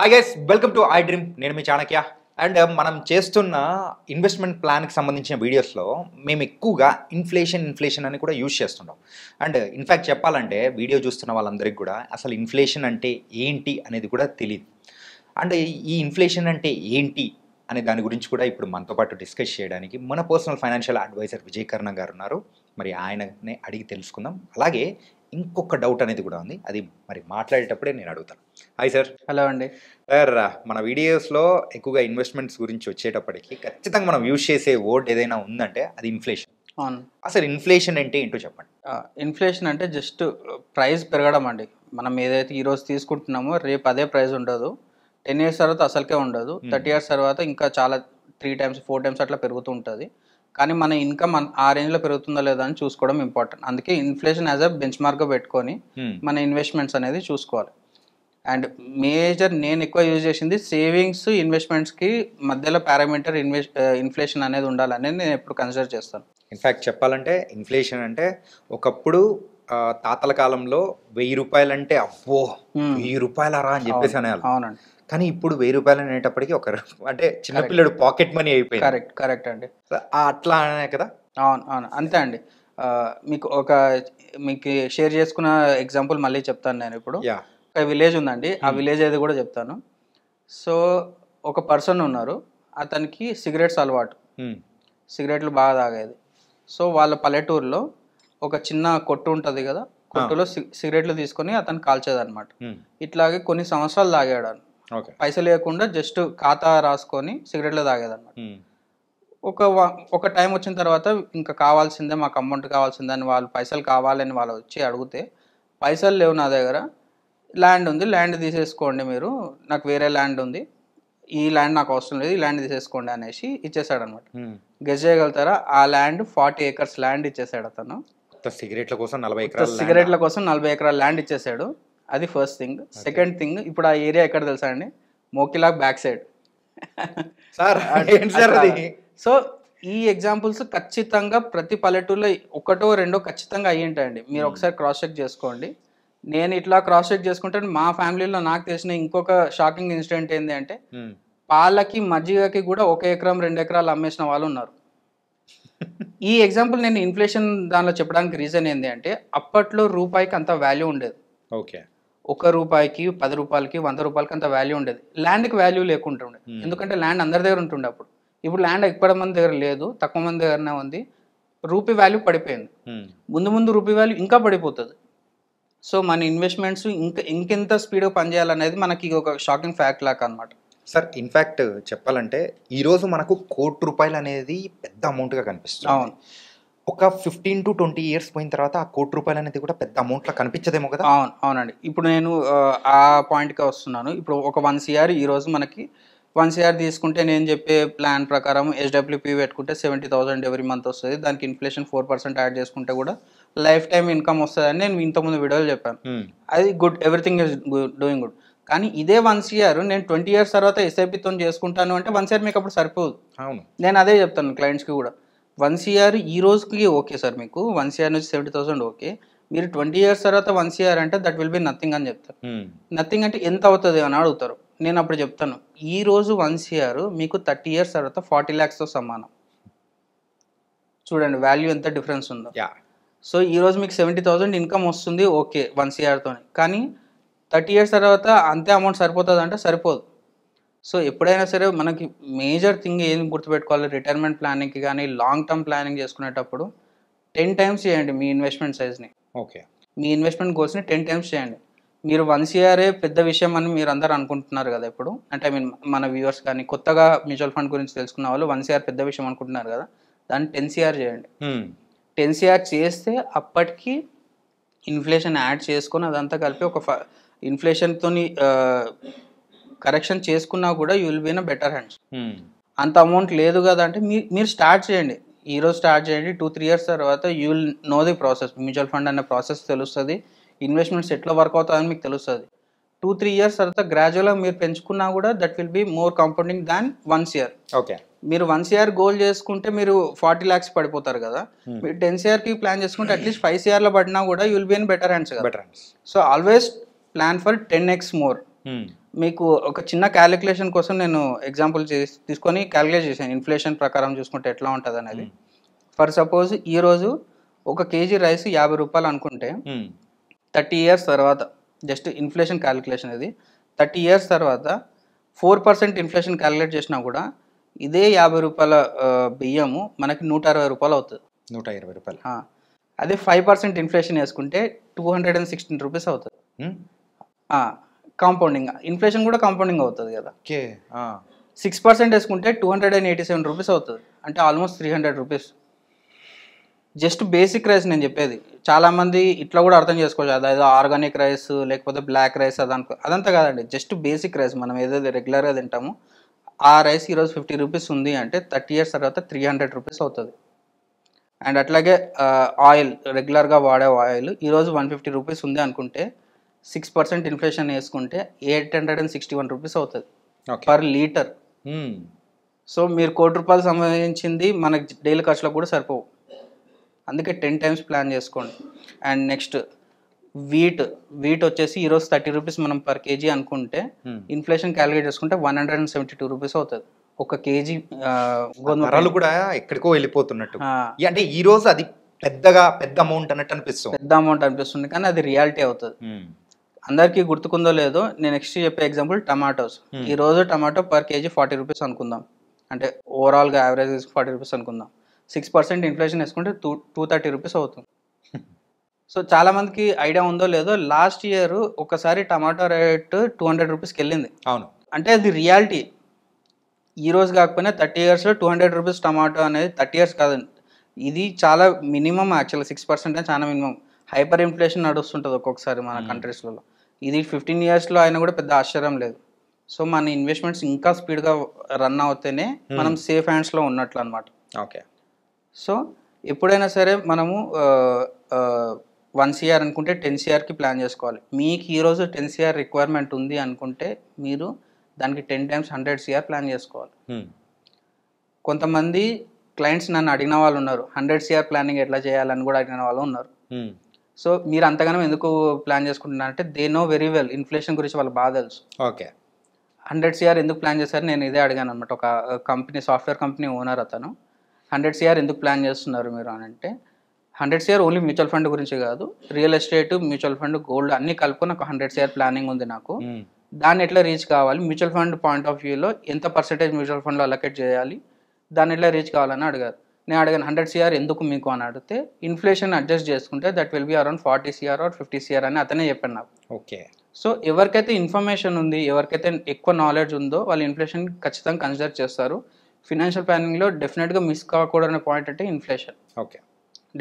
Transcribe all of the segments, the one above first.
Hi guys, welcome to I dream. నేను మీ Chanakya. And మనం చేస్తున్న ఇన్వెస్ట్మెంట్ ప్లాన్కి సంబంధించిన వీడియోస్లో మేము ఎక్కువగా ఇన్ఫ్లేషన్ అని కూడా యూజ్ చేస్తున్నాం. అండ్ ఇన్ఫ్యాక్ట్ చెప్పాలంటే వీడియో చూస్తున్న వాళ్ళందరికీ కూడా అసలు ఇన్ఫ్లేషన్ అంటే ఏంటి అనేది కూడా తెలియదు. అండ్ ఈ ఇన్ఫ్లేషన్ అంటే ఏంటి అనే దాని గురించి కూడా ఇప్పుడు మనతో పాటు డిస్కస్ చేయడానికి మన పర్సనల్ ఫైనాన్షియల్ అడ్వైజర్ విజయ్ కర్ణ గారు ఉన్నారు. మరి ఆయననే అడిగి తెలుసుకుందాం. అలాగే ఇంకొక డౌట్ అనేది కూడా ఉంది, అది మరి మాట్లాడేటప్పుడే నేను అడుగుతాను. Hi sir. హలో అండి. సార్, మన వీడియోస్లో ఎక్కువగా ఇన్వెస్ట్మెంట్స్ గురించి వచ్చేటప్పటికి ఖచ్చితంగా మనం యూజ్ చేసే వర్డ్ ఏదైనా ఉందంటే అది ఇన్ఫ్లేషన్. అవును. అసలు ఇన్ఫ్లేషన్ అంటే ఏంటో చెప్పండి. ఇన్ఫ్లేషన్ అంటే జస్ట్ ప్రైస్ పెరగడం అండి. మనం ఏదైతే ఈరోజు తీసుకుంటున్నామో రేపు అదే ప్రైస్ ఉండదు. 10 years తర్వాత అసలుకే ఉండదు. 30 years తర్వాత ఇంకా చాలా 3 times 4 times అట్లా పెరుగుతూ ఉంటుంది. కానీ మన ఇన్కమ్ ఆ రేంజ్లో పెరుగుతుందా లేదా అని చూసుకోవడం ఇంపార్టెంట్. అందుకే ఇన్ఫ్లేషన్ యాజ్ అ బెంచ్ మార్క్గా పెట్టుకొని మన ఇన్వెస్ట్మెంట్స్ అనేది చూసుకోవాలి. అండ్ నేను ఎక్కువ యూజ్ చేసింది సేవింగ్స్ ఇన్వెస్ట్మెంట్స్కి మధ్యలో పారామీటర్ ఇన్ఫ్లేషన్ అనేది ఉండాలని నేను ఎప్పుడు కన్సిడర్ చేస్తాను. ఇన్ఫ్యాక్ట్ చెప్పాలంటే ఇన్ఫ్లేషన్ అంటే ఒకప్పుడు తాతల కాలంలో 1000 రూపాయలు అంటే అవ్వో 1000 రూపాయలరా అని చెప్పేసి అనేవాళ్ళు. అవునండి. కానీ ఇప్పుడు 1000 రూపాయలు అనేటప్పటికి అంటే చిన్నపిల్లడు పాకెట్ మనీ అయిపోయింది. కరెక్ట్ అండి. అట్లా అనే కదా. అవును అంతే అండి. మీకు షేర్ చేసుకున్న ఎగ్జాంపుల్ మళ్ళీ చెప్తాను నేను ఇప్పుడు. ఒక విలేజ్ ఉందండి, ఆ విలేజ్ ఏది కూడా చెప్తాను. సో ఒక పర్సన్ ఉన్నారు, అతనికి సిగరెట్స్ అలవాటు, సిగరెట్లు బాగా తాగేది. సో వాళ్ళ పల్లెటూరులో ఒక చిన్న కొట్టు ఉంటుంది కదా, కొట్టులో సిగరెట్లు తీసుకొని అతను కాల్చేదన్నమాట. ఇట్లాగే కొన్ని సంవత్సరాలు తాగాడు. పైసలు లేకుండా జస్ట్ ఖాతా రాసుకొని సిగరెట్లు తాగేదన్నమాట. ఒక టైం వచ్చిన తర్వాత ఇంకా కావాల్సిందే, మాకు అమౌంట్ కావాల్సిందే అని వాళ్ళు పైసలు కావాలని వాళ్ళు వచ్చి అడిగితే, పైసలు లేవు నా దగ్గర, ల్యాండ్ ఉంది, ల్యాండ్ తీసేసుకోండి మీరు, నాకు వేరే ల్యాండ్ ఉంది, ఈ ల్యాండ్ నాకు అవసరం లేదు, ఈ ల్యాండ్ తీసేసుకోండి అనేసి ఇచ్చేసాడు అనమాట. గెస్ చేయగలుగుతారా? ఆ ల్యాండ్ 40 acres ల్యాండ్ ఇచ్చేసాడు అతను. సిగరెట్ల కోసం 40 ఎకరాల ల్యాండ్ ఇచ్చేసాడు. అది ఫస్ట్ థింగ్. సెకండ్ థింగ్, ఇప్పుడు ఆ ఏరియా ఎక్కడ తెలుసా అండి? మోకిలాక్ బ్యాక్ సైడ్. సో ఈ ఎగ్జాంపుల్స్ ఖచ్చితంగా ప్రతి పల్లెటూరులో ఒకటో రెండో ఖచ్చితంగా అయ్యి ఉంటాయండి. మీరు ఒకసారి క్రాస్ చెక్ చేసుకోండి. నేను ఇట్లా క్రాస్ చెక్ చేసుకుంటే మా ఫ్యామిలీలో నాకు తెలిసిన ఇంకొక షాకింగ్ ఇన్సిడెంట్ ఏంటి అంటే, పాలకి మజ్జిగకి కూడా 1 ఎకరం 2 ఎకరాలు అమ్మేసిన వాళ్ళు ఉన్నారు. ఈ ఎగ్జాంపుల్ నేను ఇన్ఫ్లేషన్ దానిలో చెప్పడానికి రీజన్ ఏంటి అంటే, అప్పట్లో రూపాయికి అంత వాల్యూ ఉండేది. ఓకే, 1 రూపాయికి 10 రూపాయలకి 100 రూపాయలకి అంత వాల్యూ ఉండేది. ల్యాండ్కి వాల్యూ లేకుంటుండే, ఎందుకంటే ల్యాండ్ అందరి దగ్గర ఉంటుండే అప్పుడు. ఇప్పుడు ల్యాండ్ ఎక్కువ మంది దగ్గర లేదు, తక్కువ మంది దగ్గరనే ఉంది. రూపీ వాల్యూ పడిపోయింది. ముందు రూపీ వాల్యూ ఇంకా పడిపోతుంది. సో మన ఇన్వెస్ట్మెంట్స్ ఇంకెంత స్పీడ్గా పనిచేయాలనేది మనకి ఒక షాకింగ్ ఫ్యాక్ట్ లాగా అనమాట. సార్, ఇన్ఫ్యాక్ట్ చెప్పాలంటే ఈరోజు మనకు 1 కోటి రూపాయలు అనేది పెద్ద అమౌంట్గా కనిపిస్తుంది. అవును. ఒక 15 to 20 years పోయిన తర్వాత ఆ 1 కోటి రూపాయలు అనేది కూడా పెద్ద అమౌంట్లా కనిపించదేమో కదా. అవునండి. ఇప్పుడు నేను ఆ పాయింట్కి వస్తున్నాను. ఇప్పుడు ఒక 1 CR ఈరోజు మనకి 1 CR తీసుకుంటే నేను చెప్పే ప్లాన్ ప్రకారం SWP పెట్టుకుంటే 70,000 ఎవ్రీ మంత్ వస్తుంది. దానికి ఇన్ఫ్లేషన్ 4% యాడ్ చేసుకుంటే కూడా లైఫ్ టైం ఇన్కమ్ వస్తుందని నేను ఇంతకుముందు వీడియోలో చెప్పాను. అది good, everything is doing good. కానీ ఇదే 1 CR నేను 20 years తర్వాత SIPతో చేసుకుంటాను అంటే 1 CR మీకు అప్పుడు సరిపోదు. అవును, నేను అదే చెప్తాను క్లయింట్స్కి కూడా. 1 CR ఈ రోజుకి ఓకే సార్, మీకు 1 CR నుంచి 70,000 ఓకే. మీరు 20 years తర్వాత 1 CR అంటే దట్ విల్ బి నథింగ్ అని చెప్తారు. నథింగ్ అంటే ఎంత అవుతుంది అని అడుగుతారు. నేను అప్పుడు చెప్తాను, ఈ రోజు 1 CR మీకు 30 years తర్వాత 40 lakhsతో సమానం. చూడండి వాల్యూ ఎంత డిఫరెన్స్ ఉందో. సో ఈరోజు మీకు 70,000 ఇన్కమ్ వస్తుంది ఓకే 1 CRతో, కానీ 30 years తర్వాత అంతే అమౌంట్ సరిపోతుంది అంటే సరిపోదు. సో ఎప్పుడైనా సరే మనకి మేజర్ థింగ్ ఏం గుర్తుపెట్టుకోవాలి, రిటైర్మెంట్ ప్లానింగ్కి కానీ లాంగ్ టర్మ్ ప్లానింగ్ చేసుకునేటప్పుడు 10 times చేయండి మీ ఇన్వెస్ట్మెంట్ సైజ్ని. ఓకే, మీ ఇన్వెస్ట్మెంట్ గోల్స్ని 10 times చేయండి. మీరు 1 CR పెద్ద విషయం అని మీరు అందరూ అనుకుంటున్నారు కదా ఇప్పుడు, అంటే మన వ్యూవర్స్ కానీ కొత్తగా మ్యూచువల్ ఫండ్ గురించి తెలుసుకున్న వాళ్ళు 1 CR పెద్ద విషయం అనుకుంటున్నారు కదా, దాన్ని 10 CR చేయండి. 10 CR చేస్తే అప్పటికి ఇన్ఫ్లేషన్ యాడ్ చేసుకొని అదంతా కలిపి ఒక ఇన్ఫ్లేషన్తో కరెక్షన్ చేసుకున్నా కూడా you will be in better hands. అంత అమౌంట్ లేదు కదా అంటే మీరు స్టార్ట్ చేయండి, ఈరోజు స్టార్ట్ చేయండి. 2-3 years తర్వాత you will know the process. Mutual fund అనే ప్రాసెస్ తెలుస్తుంది, ఇన్వెస్ట్మెంట్స్ ఎట్లా వర్క్ అవుతుందని మీకు తెలుస్తుంది. 2-3 years తర్వాత గ్రాడ్యువల్గా మీరు పెంచుకున్నా కూడా that will be more compounding than 1 CR. ఓకే, మీరు 1 CR గోల్ చేసుకుంటే మీరు 40 lakhs పడిపోతారు కదా, మీరు 10 CRకి ప్లాన్ చేసుకుంటే అట్లీస్ట్ 5 CRలో పడినా కూడా you will be in better hands కదా. So always plan for 10x more. మీకు ఒక చిన్న క్యాలిక్యులేషన్ కోసం నేను ఎగ్జాంపుల్ తీసుకొని క్యాలిక్యులేట్ చేశాను ఇన్ఫ్లేషన్ ప్రకారం చూసుకుంటే ఎట్లా ఉంటుంది అనేది. ఫర్ సపోజ్ ఈరోజు ఒక కేజీ రైస్ 50 రూపాయలు అనుకుంటే 30 years తర్వాత, జస్ట్ ఇన్ఫ్లేషన్ క్యాలిక్యులేషన్ ఇది, 30 years తర్వాత 4% ఇన్ఫ్లేషన్ క్యాలిక్యులేట్ చేసినా కూడా ఇదే 50 రూపాయల బియ్యము మనకి 160 రూపాయలు అవుతుంది. 120 రూపాయలు. అదే 5% ఇన్ఫ్లేషన్ వేసుకుంటే 216 రూపీస్ అవుతుంది. కాంపౌండింగ్, ఇన్ఫ్లేషన్ కూడా కాంపౌండింగ్ అవుతుంది కదా. 6% వేసుకుంటే 287 రూపీస్ అవుతుంది, అంటే almost 300 rupees. Just basic rice నేను చెప్పేది. చాలామంది ఇట్లా కూడా అర్థం చేసుకోవచ్చు, అదేదో ఆర్గానిక్ రైస్ లేకపోతే బ్లాక్ రైస్ అదంతా కాదండి. జస్ట్ బేసిక్ రైస్ మనం ఏదైతే రెగ్యులర్గా తింటామో ఆ రైస్ ఈరోజు 50 రూపీస్ ఉంది అంటే 30 years తర్వాత 300 రూపీస్ అవుతుంది. అండ్ అట్లాగే ఆయిల్, రెగ్యులర్గా వాడే ఆయిల్ ఈరోజు 150 రూపీస్ ఉంది అనుకుంటే 6% ఇన్ఫ్లేషన్ వేసుకుంటే 861 రూపీస్ అవుతుంది పర్ లీటర్. సో మీరు ₹1,00,00,000 సంబంధించింది మనకి డైలీ ఖర్చులకు కూడా సరిపోవు. అందుకే 10 times ప్లాన్ చేసుకోండి. అండ్ నెక్స్ట్ వీట్ వచ్చేసి ఈరోజు 30 రూపీస్ మనం పర్ కేజీ అనుకుంటే ఇన్ఫ్లేషన్ క్యాలిక్యులేట్ చేసుకుంటే 172 రూపీస్ అవుతుంది ఒక కేజీ గోధుమ. ధరలు కూడా ఎక్కడికో వెళ్ళిపోతున్నట్టు. అంటే ఈ రోజు అది పెద్ద అమౌంట్ అన్నట్టు అనిపిస్తుంది, పెద్ద అమౌంట్ అనిపిస్తుంది, కానీ అది రియాలిటీ అవుతుంది. అందరికీ గుర్తుకుందో లేదో నేను నెక్స్ట్ చెప్పే ఎగ్జాంపుల్ టమాటోస్. ఈ రోజు టమాటో పర్ కేజీ 40 రూపీస్ అనుకుందాం, అంటే ఓవరాల్గా యావరేజ్ 40 రూపీస్ అనుకుందాం. 6% ఇన్ఫ్లేషన్ వేసుకుంటే 230 రూపీస్ అవుతుంది. సో చాలా మందికి ఐడియా ఉందో లేదో, లాస్ట్ ఇయర్ ఒకసారి టమాటో రేట్ 200 రూపీస్కి వెళ్ళింది. అవును, అంటే అది రియాలిటీ. ఈ రోజు కాకపోయినా 30 yearsలో 200 రూపీస్ టమాటో అనేది 30 years కాదండి, ఇది చాలా మినిమం. యాక్చువల్గా 6% చాలా మినిమం. హైపర్ ఇన్ఫ్లేషన్ నడుస్తుంటుంది ఒక్కొక్కసారి మన కంట్రీస్లలో. ఇది 15 yearsలో అయినా కూడా పెద్ద ఆశ్చర్యం లేదు. సో మన ఇన్వెస్ట్మెంట్స్ ఇంకా స్పీడ్గా రన్ అవుతేనే మనం సేఫ్ హ్యాండ్స్లో ఉన్నట్లు అనమాట. ఓకే. సో ఎప్పుడైనా సరే మనము 1 CR అనుకుంటే 10 CRకి ప్లాన్ చేసుకోవాలి. మీకు ఈరోజు 10 CR రిక్వైర్మెంట్ ఉంది అనుకుంటే మీరు దానికి 10 times 100 CR ప్లాన్ చేసుకోవాలి. కొంతమంది క్లయింట్స్ నన్ను అడిగిన వాళ్ళు ఉన్నారు, 100 CR ప్లానింగ్ ఎట్లా చేయాలని కూడా అడిగిన వాళ్ళు ఉన్నారు. సో మీరు అంతగానో ఎందుకు ప్లాన్ చేసుకుంటున్నారంటే they know very well, inflation గురించి వాళ్ళకి బాగా తెలుసు. ఓకే. 100 CR ఎందుకు ప్లాన్ చేశారు నేను ఇదే అడిగాను అనమాట. ఒక కంపెనీ, సాఫ్ట్వేర్ కంపెనీ ఓనర్ అతను, 100 CR ఎందుకు ప్లాన్ చేస్తున్నారు మీరు అని అంటే, 100 CR ఓన్లీ మ్యూచువల్ ఫండ్ గురించి కాదు, real estate, mutual fund, gold అన్నీ కలుపుకొని ఒక 100 CR ప్లానింగ్ ఉంది నాకు. దాన్ని ఎట్లా రీచ్ కావాలి, మ్యూచువల్ ఫండ్ పాయింట్ ఆఫ్ వ్యూలో ఎంత పర్సెంటేజ్ మ్యూచువల్ ఫండ్లో అలొకేట్ చేయాలి, దాన్ని ఎట్లా రీచ్ కావాలని అడిగారు. నేను అడిగాను 100 CR ఎందుకు మీకు అని అడిగితే, ఇన్ఫ్లేషన్ అడ్జస్ట్ చేసుకుంటే that will be around 40 CR or 50 CR అని అతనే చెప్పాను నాకు. ఓకే. సో ఎవరికైతే ఇన్ఫర్మేషన్ ఉంది, ఎవరికైతే ఎక్కువ నాలెడ్జ్ ఉందో వాళ్ళు ఇన్ఫ్లేషన్ ఖచ్చితంగా కన్సిడర్ చేస్తారు. ఫినాన్షియల్ ప్లానింగ్లో డెఫినెట్గా మిస్ కాకూడని పాయింట్ అంటే ఇన్ఫ్లేషన్. ఓకే.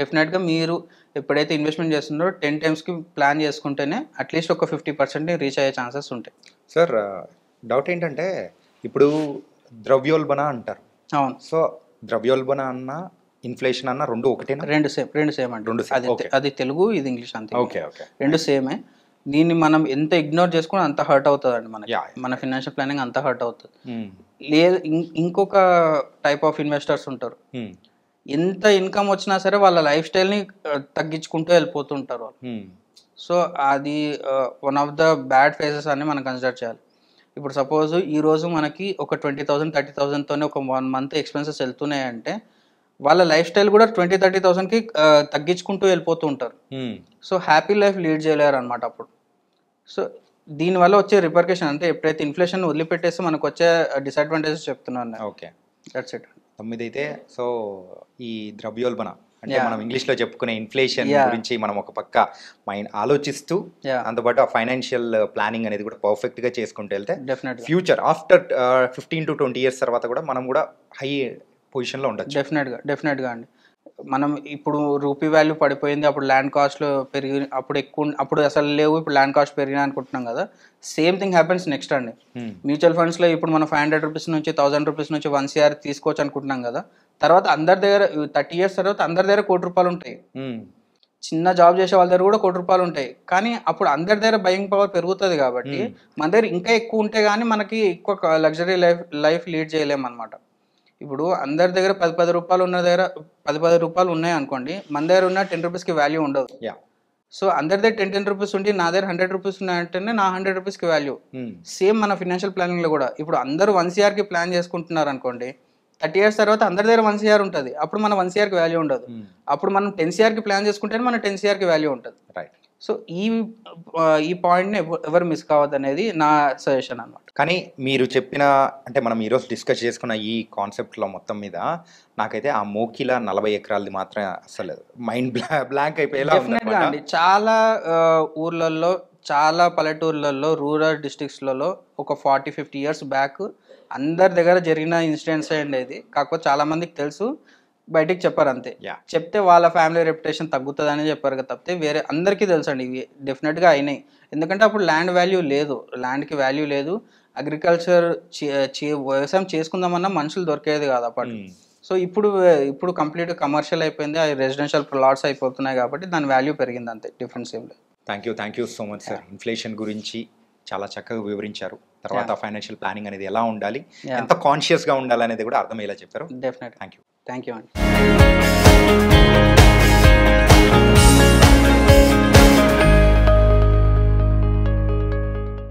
డెఫినెట్గా మీరు ఎప్పుడైతే ఇన్వెస్ట్మెంట్ చేస్తున్నారో 10 timesకి ప్లాన్ చేసుకుంటేనే అట్లీస్ట్ ఒక 50% రీచ్ అయ్యే ఛాన్సెస్ ఉంటాయి. సార్ డౌట్ ఏంటంటే, ఇప్పుడు ద్రవ్యోల్బణ అంటారు. అవును. సో ద్రవ్యోల్బణ అన్న ఇన్ఫ్లేషన్ అన్న రెండు ఒకటేనా? రెండు సేమ్ అంటే అది తెలుగు, ఇది ఇంగ్లీష్ అంతే. ఓకే. ఓకే. రెండు సేమే. దీన్ని మనం ఎంత ఇగ్నోర్ చేసుకుని అంత హర్ట్ అవుతుంది అండి మనకి. మన ఫినాన్షియల్ ప్లానింగ్ అంత హర్ట్ అవుతుంది. లేదు, ఇంకొక టైప్ ఆఫ్ ఇన్వెస్టర్స్ ఉంటారు, ఎంత ఇన్కమ్ వచ్చినా సరే వాళ్ళ లైఫ్ స్టైల్ని తగ్గించుకుంటూ వెళ్ళిపోతుంటారు వాళ్ళు. సో అది one of the bad phases అని మనం కన్సిడర్ చేయాలి. ఇప్పుడు సపోజ్ ఈరోజు మనకి ఒక 20,000 30,000తోనే ఒక 1 month ఎక్స్పెన్సెస్ వెళ్తున్నాయంటే వాళ్ళ లైఫ్ స్టైల్ కూడా 20,000-30,000కి తగ్గించుకుంటూ వెళ్ళిపోతూ ఉంటారు. సో హ్యాపీ లైఫ్ లీడ్ చేయలేరు అనమాట అప్పుడు. సో దీనివల్ల వచ్చే రిపర్కేషన్ అంటే ఎప్పుడైతే ఇన్ఫ్లేషన్ వదిలిపెట్టేస్తే మనకు వచ్చే డిసడ్వాంటేజెస్ చెప్తున్నాను. Okay, that's it. 9 అయితే సో ఈ ద్రవ్యోల్బణ అంటే మనం ఇంగ్లీష్లో చెప్పుకునే ఇన్ఫ్లేషన్ గురించి మనం ఒక పక్క మైండ్ ఆలోచిస్తూ దాంతోపాటు ఆ ఫైనాన్షియల్ ప్లానింగ్ అనేది కూడా పర్ఫెక్ట్గా చేసుకుంటూ వెళ్తే ఫ్యూచర్ ఆఫ్టర్ 15 to 20 years తర్వాత కూడా మనం కూడా హై పొజిషన్లో ఉండొచ్చు. డెఫినెట్గా అండి. మనం ఇప్పుడు రూపీ వాల్యూ పడిపోయింది, అప్పుడు ల్యాండ్ కాస్ట్లు పెరిగి అప్పుడు అసలు లేవు, ఇప్పుడు ల్యాండ్ కాస్ట్ పెరిగినా అనుకుంటున్నాం కదా. సేమ్ థింగ్ హ్యాపెన్స్ నెక్స్ట్ అండి. మ్యూచువల్ ఫండ్స్లో ఇప్పుడు మనం 500 రూపీస్ నుంచి 1000 రూపీస్ నుంచి 1 CR తీసుకోవచ్చు అనుకుంటున్నాం కదా. తర్వాత అందరి దగ్గర 30 years తర్వాత అందరి దగ్గర ₹1,00,00,000 ఉంటాయి. చిన్న జాబ్ చేసే వాళ్ళ దగ్గర కూడా ₹1,00,00,000 ఉంటాయి. కానీ అప్పుడు అందరి దగ్గర బయింగ్ పవర్ పెరుగుతుంది కాబట్టి మన దగ్గర ఇంకా ఎక్కువ ఉంటే కానీ మనకి ఎక్కువ లగ్జరీ లైఫ్ లీడ్ చేయలేము అనమాట. ఇప్పుడు అందరి దగ్గర 10 రూపాయలు ఉన్న దగ్గర 10 రూపాయలు ఉన్నాయి అనుకోండి, మన దగ్గర ఉన్న 10 రూపీస్కి వాల్యూ ఉండదు. సో అందరిదే 10 రూపీస్ ఉండి నా దగ్గర 100 రూపీస్ ఉన్నాయంటేనే నా 100 రూపీస్కి వాల్యూ. సేమ్ మన ఫినాన్షియల్ ప్లానింగ్లో కూడా ఇప్పుడు అందరూ 1 CRకి ప్లాన్ చేసుకుంటున్నారు అనుకోండి, 30 years తర్వాత అందరి దగ్గర 1 CR ఉంటుంది, అప్పుడు మన 1 CRకి వాల్యూ ఉండదు. అప్పుడు మనం 10 CRకి ప్లాన్ చేసుకుంటేనే మన 10 CRకి వాల్యూ ఉంటుంది. రైట్. సో ఈ పాయింట్ని ఎవరు మిస్ కావద్దు అనేది నా సజెషన్ అనమాట. కానీ మీరు చెప్పిన అంటే మనం ఈరోజు డిస్కస్ చేసుకున్న ఈ కాన్సెప్ట్లో మొత్తం మీద నాకైతే ఆ మోకిల 40 ఎకరాలది మాత్రం అసలు మైండ్ బ్లాంక్ అయిపోయేలా డెఫినెట్గా అండి. చాలా ఊర్లలో, చాలా పల్లెటూర్లలో, రూరల్ డిస్ట్రిక్ట్స్లలో ఒక 40-50 years బ్యాక్ అందరి దగ్గర జరిగిన ఇన్సిడెంట్స్ అండి ఇది. కాకపోతే చాలా మందికి తెలుసు, బయటికి చెప్పారు అంతే. చెప్తే వాళ్ళ ఫ్యామిలీ రెప్యుటేషన్ తగ్గుతుందని చెప్పారు కదా, తప్పితే వేరే అందరికీ తెలుసు అండి ఇవి డెఫినెట్గా అయినాయి. ఎందుకంటే అప్పుడు ల్యాండ్ వాల్యూ లేదు, ల్యాండ్కి వాల్యూ లేదు, అగ్రికల్చర్ వ్యవసాయం చేసుకుందామన్నా మనుషులు దొరికేది కాదు అప్పట్లో. సో ఇప్పుడు కంప్లీట్ కమర్షియల్ అయిపోయింది, అవి రెసిడెన్షియల్ ప్లాట్స్ అయిపోతున్నాయి కాబట్టి దాని వాల్యూ పెరిగింది అంతే, డిఫరెన్స్ ఏం లేదు. Thank you so much sir. Inflation గురించి చాలా చక్కగా వివరించారు. తర్వాత ఫైనాన్షియల్ ప్లానింగ్ అనేది ఎలా ఉండాలి, ఎంత కాన్షియస్గా ఉండాలి అనేది కూడా అర్థమయ్యేలా చెప్పారు. డెఫినెట్. థ్యాంక్ యూ అండి.